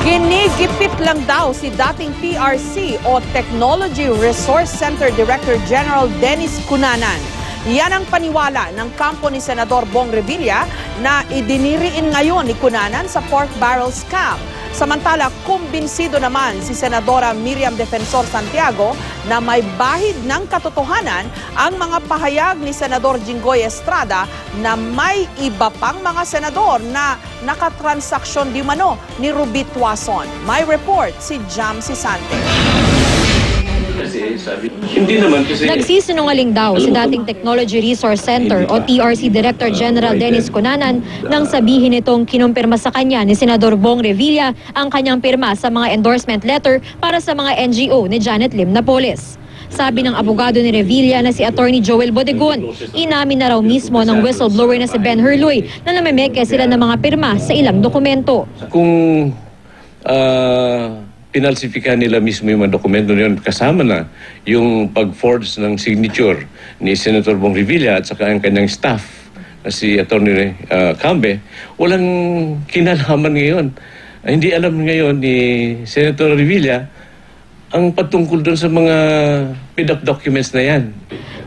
Ginigipit lang daw si dating TRC o Technology Resource Center Director General Dennis Cunanan. Yan ang paniwala ng kampo ni Senador Bong Revilla na idiniriin ngayon ni Cunanan sa pork barrel scam. Samantala, kumbinsido naman si Senadora Miriam Defensor Santiago na may bahid ng katotohanan ang mga pahayag ni Senador Jinggoy Estrada na may iba pang mga senador na nakatransaksyon di mano ni Ruby Tuason. May report si Jam Sisante. Hindi naman kasi nagsisinungaling daw si dating Technology Resource Center o TRC Director General Dennis Cunanan nang sabihin nitong kinumpirma sa kanya ni Senador Bong Revilla ang kanyang pirma sa mga endorsement letter para sa mga NGO ni Janet Lim Napoles. Sabi ng abogado ni Revilla na si Attorney Joel Bodegon, inamin na raw mismo ng whistleblower na si Ben Hurloy na namemeke sila ng mga pirma sa ilang dokumento. Kung pinalsifikahan nila mismo yung mga dokumento niyon, kasama na yung pag-forge ng signature ni Senator Bong Revilla at saka ang kanyang staff na si Atty. Cambe, walang kinalaman ngayon. Hindi alam ngayon ni Senator Revilla ang patungkol doon sa mga PDAP documents na yan.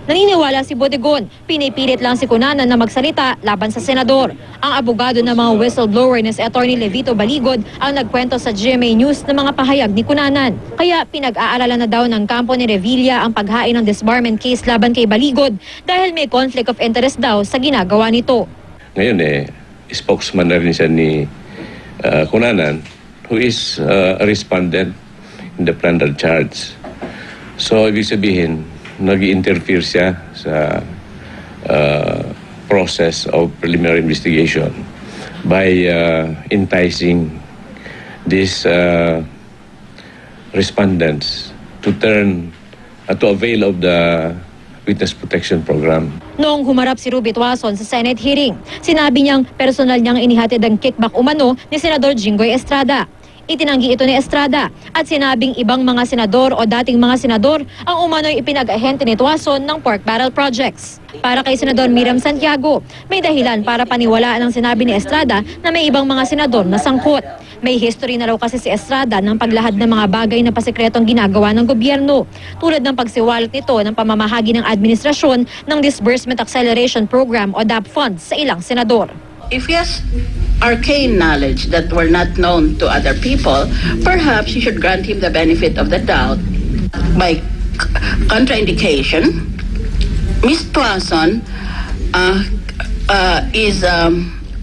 Naniniwala si Bodegon, pinipilit lang si Cunanan na magsalita laban sa senador. Ang abogado ng mga whistleblower na si Atty. Levito Baligod ang nagkwento sa GMA News ng mga pahayag ni Cunanan. Kaya pinag-aaralan na daw ng kampo ni Revilla ang paghain ng disbarment case laban kay Baligod dahil may conflict of interest daw sa ginagawa nito. Ngayon spokesman na rin siya ni Cunanan, who is a respondent in the plunder charge. So ibig sabihin, nag-interfere siya sa process of preliminary investigation by enticing these respondents to avail of the Witness Protection Program. Noong humarap si Ruby Tuason sa Senate hearing, sinabi niyang personal niyang inihatid ang kickback umano ni Senador Jinggoy Estrada. Itinanggi ito ni Estrada at sinabing ibang mga senador o dating mga senador ang umano'y ipinag-ahente ni Tuason ng pork barrel projects. Para kay Senador Miriam Santiago, may dahilan para paniwalaan ang sinabi ni Estrada na may ibang mga senador na sangkot. May history na raw kasi si Estrada ng paglahad ng mga bagay na pasikretong ginagawa ng gobyerno, tulad ng pagsiwalat nito ng pamamahagi ng administrasyon ng Disbursement Acceleration Program o DAP funds sa ilang senador. If he has arcane knowledge that were not known to other people, perhaps you should grant him the benefit of the doubt. By contraindication, Ms. Tuason is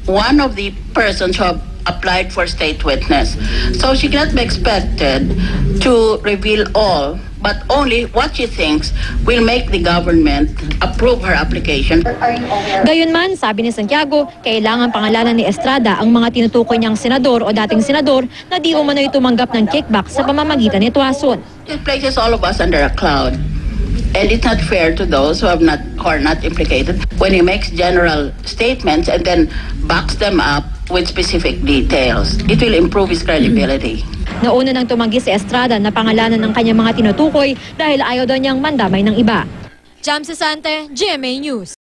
one of the persons who have applied for state witness. So she cannot be expected to reveal all, but only what she thinks will make the government approve her application. Gayunman, sabi ni Santiago, kailangan pangalanan ni Estrada ang mga tinutukoy niyang senador o dating senador na di umano'y tumanggap ng kickback sa pamamagitan ni Tuason. It places all of us under a cloud. And it's not fair to those who are not implicated when he makes general statements and then backs them up with specific details. It will improve his credibility. Nauna nang tumanggi si Estrada na pangalanan ng kanyang mga tinutukoy dahil ayaw daw niyang mandamay ng iba. Jam Sisante, GMA News.